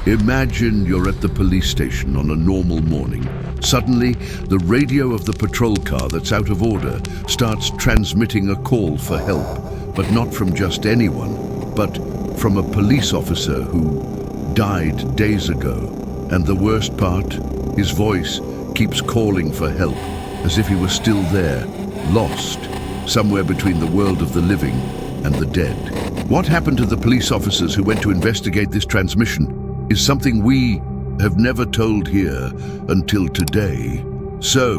Imagine you're at the police station on a normal morning. Suddenly, the radio of the patrol car that's out of order starts transmitting a call for help, but not from just anyone, but from a police officer who died days ago. And the worst part, his voice keeps calling for help, as if he was still there, lost, somewhere between the world of the living and the dead. What happened to the police officers who went to investigate this transmission is something we have never told here until today. So,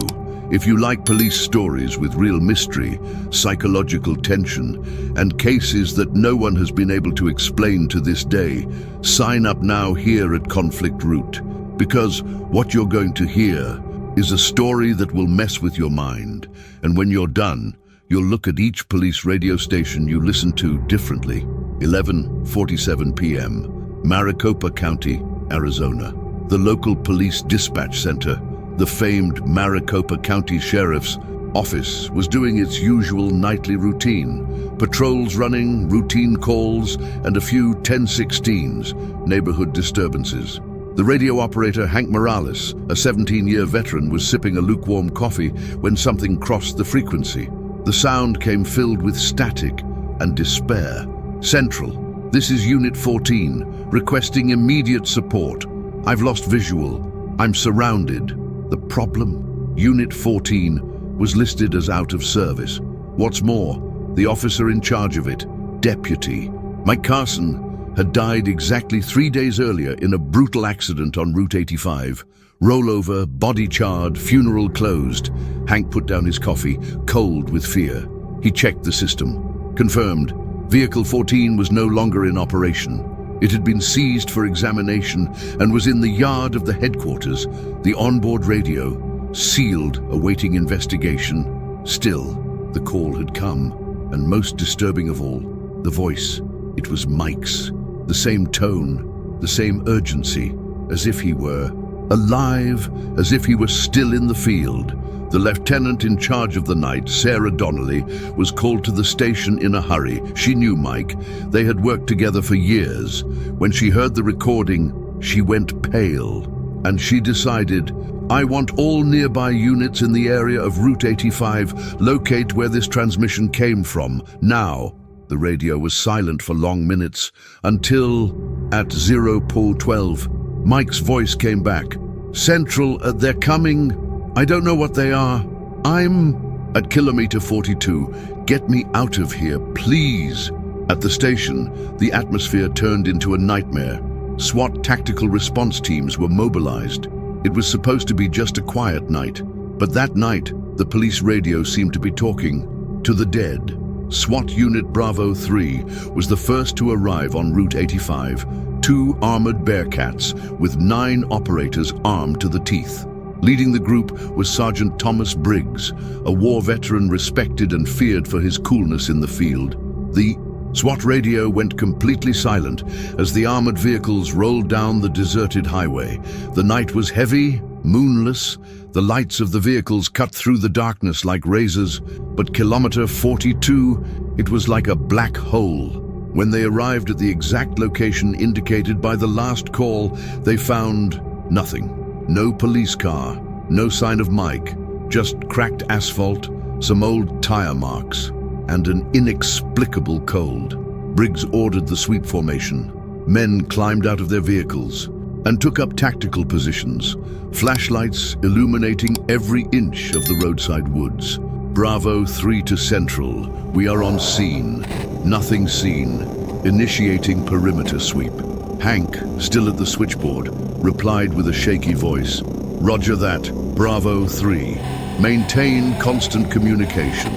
if you like police stories with real mystery, psychological tension, and cases that no one has been able to explain to this day, sign up now here at Conflict Route, because what you're going to hear is a story that will mess with your mind, and when you're done, you'll look at each police radio station you listen to differently. 11:47 p.m. Maricopa County, Arizona. The local police dispatch center, the famed Maricopa County Sheriff's office, was doing its usual nightly routine. Patrols running, routine calls, and a few 1016s, neighborhood disturbances. The radio operator, Hank Morales, a 17-year veteran, was sipping a lukewarm coffee when something crossed the frequency. The sound came filled with static and despair. Central. This is Unit 14, requesting immediate support. I've lost visual. I'm surrounded. The problem? Unit 14 was listed as out of service. What's more, the officer in charge of it, Deputy Mike Carson, had died exactly 3 days earlier in a brutal accident on Route 85. Rollover, body charred, funeral closed. Hank put down his coffee, cold with fear. He checked the system. Confirmed. Vehicle 14 was no longer in operation. It had been seized for examination and was in the yard of the headquarters, the onboard radio, sealed, awaiting investigation. Still, the call had come, and most disturbing of all, the voice. It was Mike's. The same tone, the same urgency, as if he were alive, as if he were still in the field. The lieutenant in charge of the night, Sarah Donnelly, was called to the station in a hurry. She knew Mike. They had worked together for years. When she heard the recording, she went pale, and she decided, I want all nearby units in the area of Route 85 locate where this transmission came from, now. The radio was silent for long minutes, until, at 0:12, Mike's voice came back. Central, they're coming. I don't know what they are. I'm at kilometer 42. Get me out of here, please. At the station, the atmosphere turned into a nightmare. SWAT tactical response teams were mobilized. It was supposed to be just a quiet night, but that night, the police radio seemed to be talking to the dead. SWAT Unit Bravo 3 was the first to arrive on Route 85. 2 armored Bearcats with 9 operators armed to the teeth. Leading the group was Sergeant Thomas Briggs, a war veteran respected and feared for his coolness in the field. The SWAT radio went completely silent as the armored vehicles rolled down the deserted highway. The night was heavy, moonless. The lights of the vehicles cut through the darkness like razors, but kilometer 42, it was like a black hole. When they arrived at the exact location indicated by the last call, they found nothing. No police car, no sign of Mike, just cracked asphalt, some old tire marks, and an inexplicable cold. Briggs ordered the sweep formation. Men climbed out of their vehicles and took up tactical positions, flashlights illuminating every inch of the roadside woods. Bravo 3 to Central. We are on scene. Nothing seen. Initiating perimeter sweep. Hank, still at the switchboard, replied with a shaky voice. Roger that, Bravo 3. Maintain constant communication.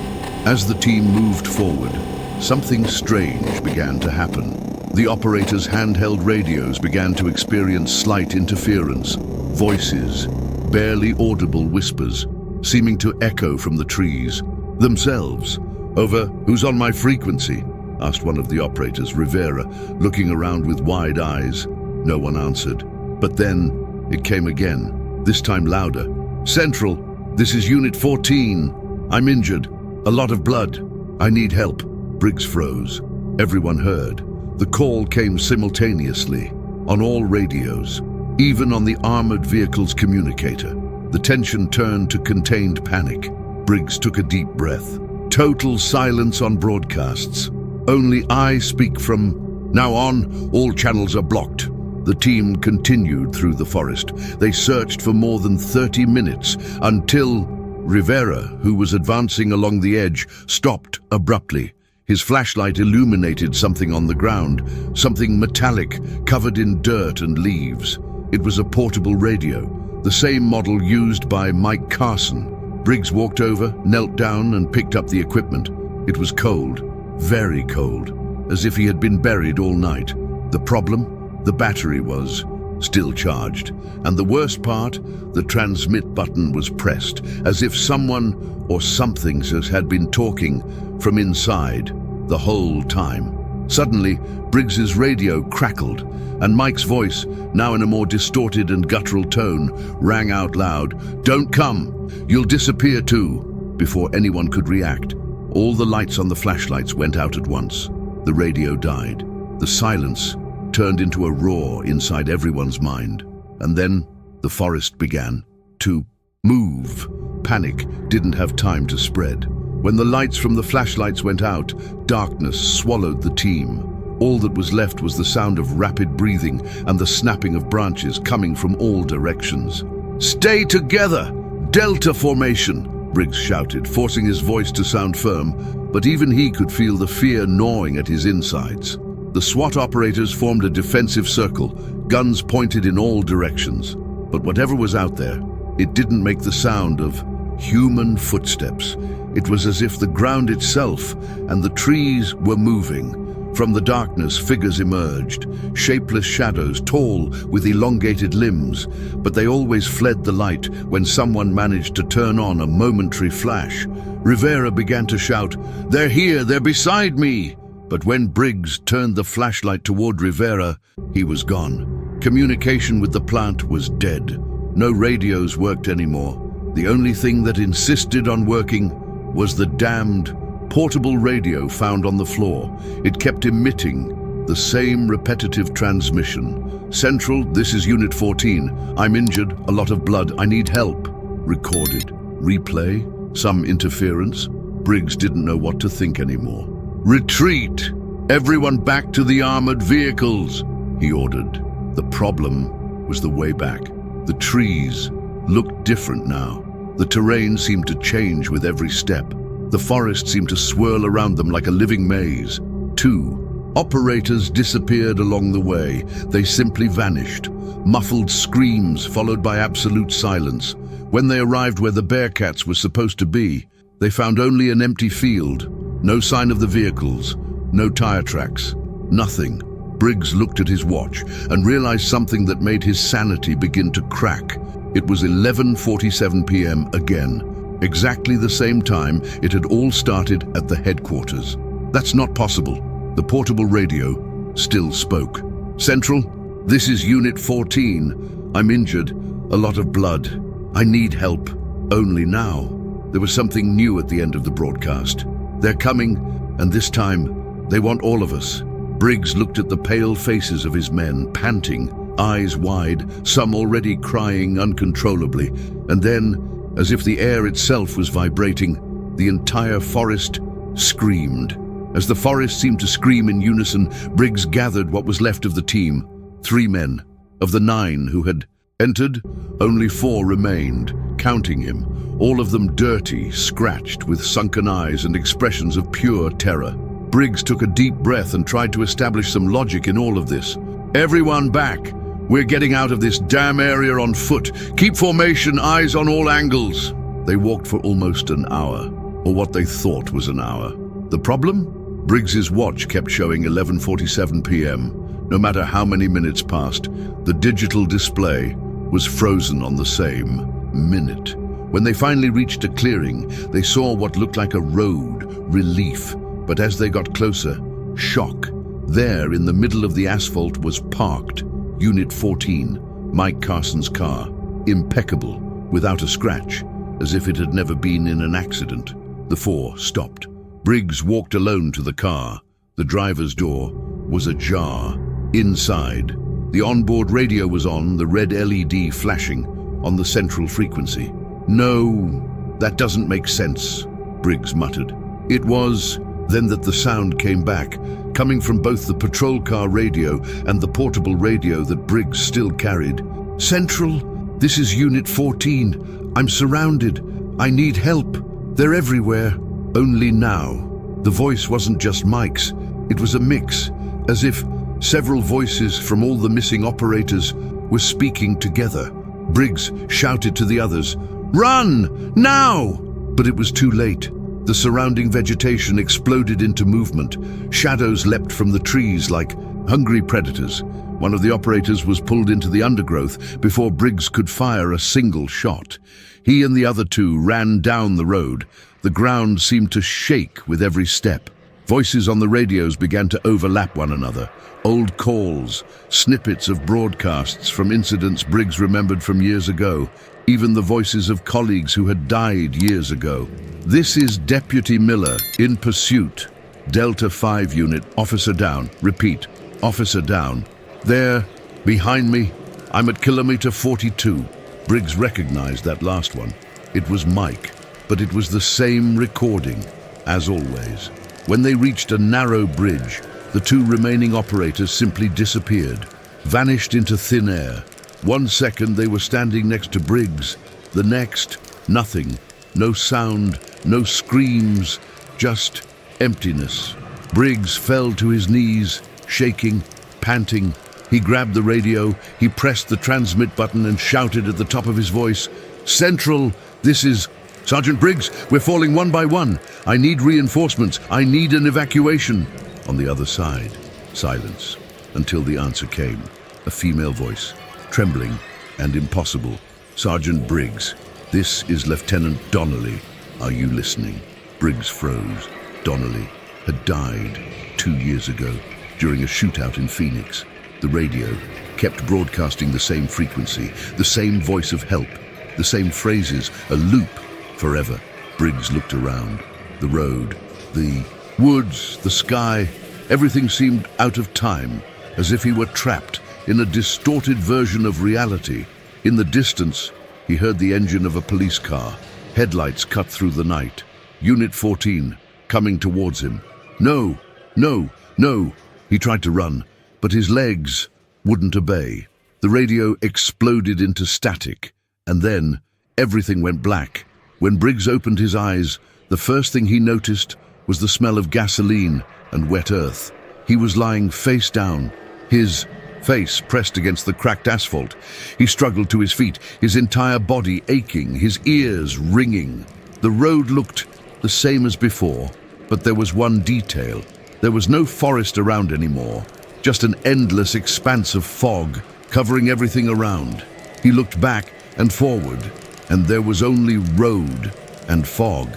As the team moved forward, something strange began to happen. The operators' handheld radios began to experience slight interference. Voices, barely audible whispers, seeming to echo from the trees. Themselves. Over, who's on my frequency? Asked one of the operators, Rivera, looking around with wide eyes. No one answered. But then, it came again, this time louder. Central, this is Unit 14. I'm injured. A lot of blood. I need help. Briggs froze. Everyone heard. The call came simultaneously. on all radios, even on the armored vehicle's communicator. The tension turned to contained panic. Briggs took a deep breath. Total silence on broadcasts. Only I speak from now on, all channels are blocked. The team continued through the forest. They searched for more than 30 minutes until Rivera, who was advancing along the edge, stopped abruptly. His flashlight illuminated something on the ground, something metallic covered in dirt and leaves. It was a portable radio, the same model used by Mike Carson. Briggs walked over, knelt down, and picked up the equipment. It was cold, very cold, as if he had been buried all night. The problem? The battery was still charged, and the worst part, the transmit button was pressed, as if someone or something had been talking from inside the whole time. Suddenly, Briggs's radio crackled, and Mike's voice, now in a more distorted and guttural tone, rang out loud, "Don't come! You'll disappear too!" Before anyone could react, all the lights on the flashlights went out at once. The radio died. The silence turned into a roar inside everyone's mind. And then the forest began to move. Panic didn't have time to spread. When the lights from the flashlights went out, darkness swallowed the team. All that was left was the sound of rapid breathing and the snapping of branches coming from all directions. "Stay together! Delta formation!" Briggs shouted, forcing his voice to sound firm, but even he could feel the fear gnawing at his insides. The SWAT operators formed a defensive circle, guns pointed in all directions. But whatever was out there, it didn't make the sound of human footsteps. It was as if the ground itself and the trees were moving. From the darkness, figures emerged, shapeless shadows, tall with elongated limbs, but they always fled the light when someone managed to turn on a momentary flash. Rivera began to shout, "They're here, they're beside me!" But when Briggs turned the flashlight toward Rivera, he was gone. Communication with the plant was dead. No radios worked anymore. The only thing that insisted on working was the damned portable radio found on the floor. It kept emitting the same repetitive transmission. "Central, this is Unit 14. I'm injured, a lot of blood, I need help." Recorded. Replay. Some interference. Briggs didn't know what to think anymore. "Retreat! Everyone back to the armored vehicles!" he ordered. The problem was the way back. The trees looked different now. The terrain seemed to change with every step. The forest seemed to swirl around them like a living maze. 2 operators disappeared along the way. They simply vanished. Muffled screams followed by absolute silence. When they arrived where the Bearcats were supposed to be, they found only an empty field. No sign of the vehicles, no tire tracks, nothing. Briggs looked at his watch and realized something that made his sanity begin to crack. It was 11:47 p.m. again. Exactly the same time it had all started at the headquarters. That's not possible. The portable radio still spoke. "Central, this is Unit 14. I'm injured, a lot of blood. I need help. Only now." There was something new at the end of the broadcast. "They're coming, and this time, they want all of us." Briggs looked at the pale faces of his men, panting, eyes wide, some already crying uncontrollably. And then, as if the air itself was vibrating, the entire forest screamed. As the forest seemed to scream in unison, Briggs gathered what was left of the team. 3 men. Of the 9 who had entered, only 4 remained, counting him. All of them dirty, scratched, with sunken eyes and expressions of pure terror. Briggs took a deep breath and tried to establish some logic in all of this. "Everyone back! We're getting out of this damn area on foot. Keep formation, eyes on all angles." They walked for almost an hour, or what they thought was an hour. The problem? Briggs's watch kept showing 11:47 p.m. No matter how many minutes passed, the digital display was frozen on the same minute. When they finally reached a clearing, they saw what looked like a road, relief. But as they got closer, shock. There, in the middle of the asphalt, was parked Unit 14, Mike Carson's car, impeccable, without a scratch, as if it had never been in an accident. The 4 stopped. Briggs walked alone to the car. The driver's door was ajar. Inside, The onboard radio was on, the red LED flashing on the central frequency. "No, that doesn't make sense," Briggs muttered. It was then that the sound came back, coming from both the patrol car radio and the portable radio that Briggs still carried. "Central, this is Unit 14. I'm surrounded. I need help. They're everywhere." Only now, the voice wasn't just Mike's. It was a mix, as if several voices from all the missing operators were speaking together. Briggs shouted to the others, "Run! Now!" But it was too late. The surrounding vegetation exploded into movement. Shadows leapt from the trees like hungry predators. One of the operators was pulled into the undergrowth before Briggs could fire a single shot. He and the other two ran down the road. The ground seemed to shake with every step. Voices on the radios began to overlap one another. Old calls, snippets of broadcasts from incidents Briggs remembered from years ago, even the voices of colleagues who had died years ago. "This is Deputy Miller, in pursuit. Delta 5 unit, officer down. Repeat, officer down. There, behind me. I'm at kilometer 42. Briggs recognized that last one. It was Mike, but it was the same recording, as always. When they reached a narrow bridge, the two remaining operators simply disappeared, vanished into thin air. 1 second they were standing next to Briggs, the next, nothing. No sound, no screams, just emptiness. Briggs fell to his knees, shaking, panting. He grabbed the radio, he pressed the transmit button and shouted at the top of his voice, "Central, this is Sergeant Briggs, we're falling one by one. I need reinforcements. I need an evacuation." On the other side, silence, until the answer came. A female voice, trembling and impossible. "Sergeant Briggs, this is Lieutenant Donnelly. Are you listening?" Briggs froze. Donnelly had died 2 years ago during a shootout in Phoenix. The radio kept broadcasting the same frequency, the same voice of help, the same phrases, a loop forever. Briggs looked around. The road, the woods, the sky, everything seemed out of time, as if he were trapped in a distorted version of reality. In the distance, he heard the engine of a police car, headlights cut through the night. Unit 14, coming towards him. "No, no, no." He tried to run, but his legs wouldn't obey. The radio exploded into static, and then everything went black. When Briggs opened his eyes, the first thing he noticed was the smell of gasoline and wet earth. He was lying face down, his face pressed against the cracked asphalt. He struggled to his feet, his entire body aching, his ears ringing. The road looked the same as before, but there was one detail. There was no forest around anymore, just an endless expanse of fog covering everything around. He looked back and forward, and there was only road and fog.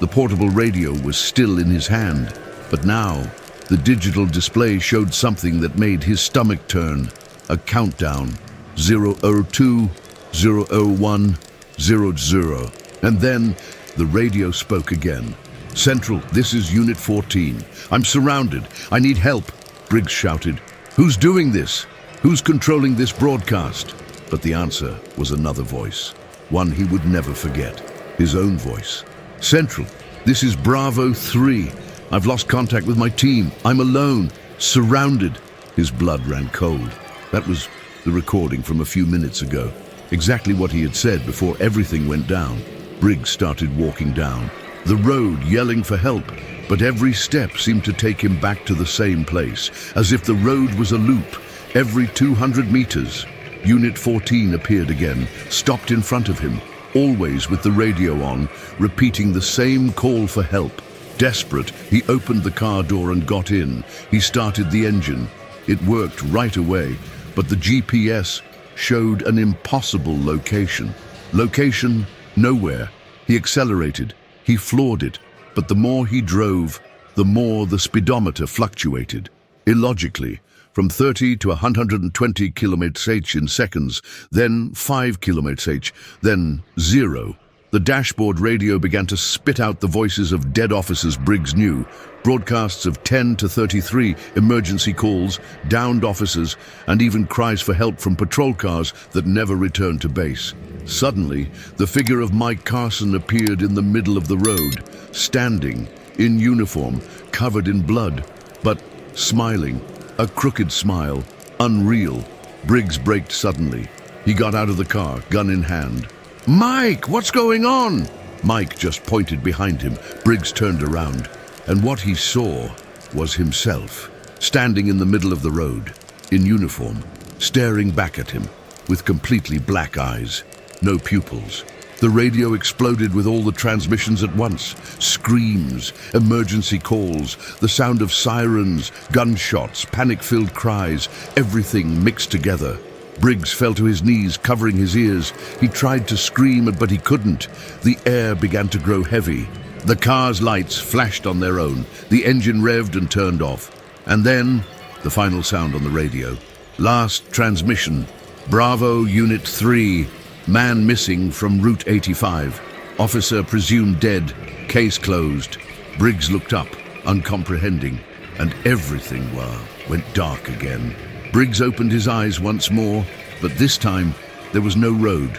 The portable radio was still in his hand, but now the digital display showed something that made his stomach turn. A countdown, 002, 001, 00. And then the radio spoke again. "Central, this is Unit 14. I'm surrounded. I need help," Briggs shouted. "Who's doing this? Who's controlling this broadcast?" But the answer was another voice, one he would never forget, his own voice. "Central, this is Bravo 3. I've lost contact with my team. I'm alone, surrounded." His blood ran cold. That was the recording from a few minutes ago. Exactly what he had said before everything went down. Briggs started walking down the road, yelling for help, but every step seemed to take him back to the same place, as if the road was a loop. Every 200 meters, Unit 14 appeared again, stopped in front of him, always with the radio on, repeating the same call for help. Desperate, he opened the car door and got in. He started the engine. It worked right away, but the GPS showed an impossible location. Location nowhere. He accelerated. He floored it, but the more he drove, the more the speedometer fluctuated. Illogically, from 30 to 120 km/h in seconds, then 5 km/h, then 0. The dashboard radio began to spit out the voices of dead officers Briggs knew, broadcasts of 10 to 33 emergency calls, downed officers, and even cries for help from patrol cars that never returned to base. Suddenly, the figure of Mike Carson appeared in the middle of the road, standing, in uniform, covered in blood, but smiling, a crooked smile, unreal. Briggs braked suddenly. He got out of the car, gun in hand. "Mike, what's going on?" Mike just pointed behind him. Briggs turned around, and what he saw was himself, standing in the middle of the road, in uniform, staring back at him, with completely black eyes, no pupils. The radio exploded with all the transmissions at once. Screams, emergency calls, the sound of sirens, gunshots, panic-filled cries, everything mixed together. Briggs fell to his knees, covering his ears. He tried to scream, but he couldn't. The air began to grow heavy. The car's lights flashed on their own. The engine revved and turned off. And then, the final sound on the radio. Last transmission. Bravo Unit 3. Man missing from Route 85. Officer presumed dead. Case closed. Briggs looked up, uncomprehending, and everything went dark again. Briggs opened his eyes once more, but this time there was no road,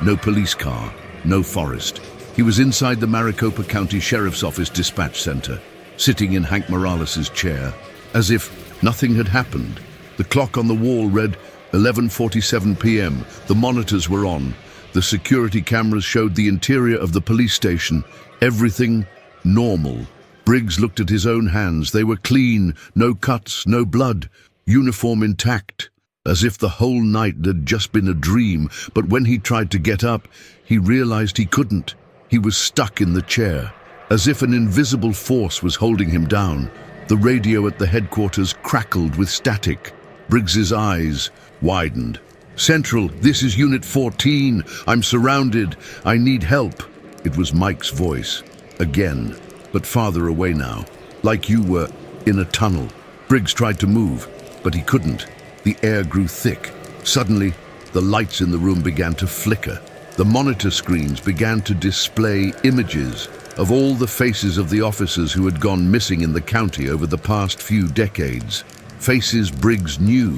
no police car, no forest. He was inside the Maricopa County Sheriff's Office dispatch center, sitting in Hank Morales' chair, as if nothing had happened. The clock on the wall read 11:47 p.m. The monitors were on. The security cameras showed the interior of the police station. Everything normal. Briggs looked at his own hands. They were clean, no cuts, no blood. Uniform intact, as if the whole night had just been a dream. But when he tried to get up, he realized he couldn't. He was stuck in the chair, as if an invisible force was holding him down. The radio at the headquarters crackled with static. Briggs's eyes widened. "Central, this is Unit 14. I'm surrounded. I need help." It was Mike's voice, again, but farther away now, like you were in a tunnel. Briggs tried to move, but he couldn't. The air grew thick. Suddenly, the lights in the room began to flicker. The monitor screens began to display images of all the faces of the officers who had gone missing in the county over the past few decades. Faces Briggs knew,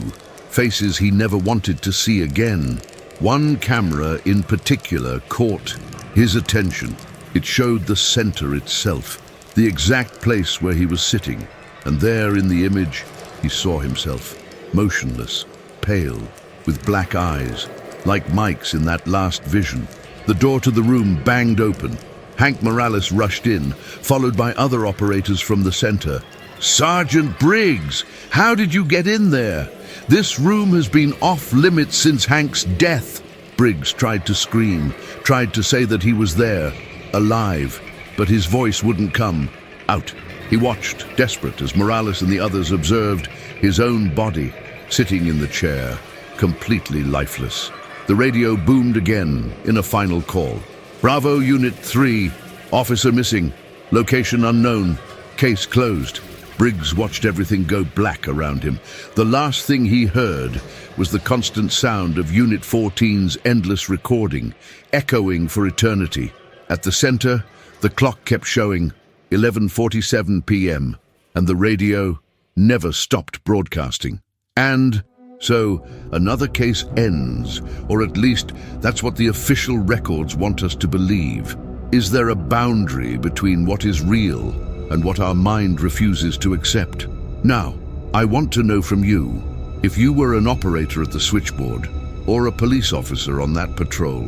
faces he never wanted to see again. One camera in particular caught his attention. It showed the center itself, the exact place where he was sitting, and there in the image, he saw himself, motionless, pale, with black eyes, like Mike's in that last vision. The door to the room banged open. Hank Morales rushed in, followed by other operators from the center. "Sergeant Briggs, how did you get in there? This room has been off limits since Hank's death." Briggs tried to scream, tried to say that he was there, alive, but his voice wouldn't come out. He watched, desperate, as Morales and the others observed his own body, sitting in the chair, completely lifeless. The radio boomed again in a final call. "Bravo Unit 3, officer missing, location unknown, case closed." Briggs watched everything go black around him. The last thing he heard was the constant sound of Unit 14's endless recording, echoing for eternity. At the center, the clock kept showing 11:47 p.m., and the radio never stopped broadcasting. And so, another case ends, or at least that's what the official records want us to believe. Is there a boundary between what is real and what our mind refuses to accept? Now, I want to know from you, if you were an operator at the switchboard, or a police officer on that patrol,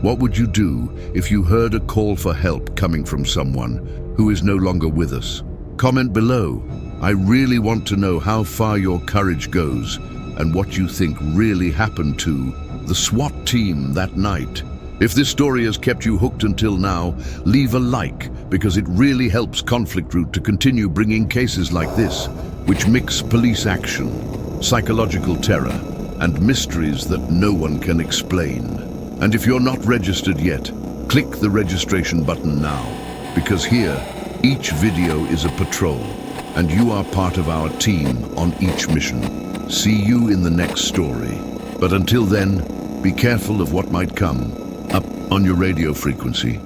what would you do if you heard a call for help coming from someone who is no longer with us? Comment below. I really want to know how far your courage goes and what you think really happened to the SWAT team that night. If this story has kept you hooked until now, leave a like, because it really helps Conflict Route to continue bringing cases like this, which mix police action, psychological terror, and mysteries that no one can explain. And if you're not registered yet, click the registration button now, because here, each video is a patrol, and you are part of our team on each mission. See you in the next story. But until then, be careful of what might come up on your radio frequency.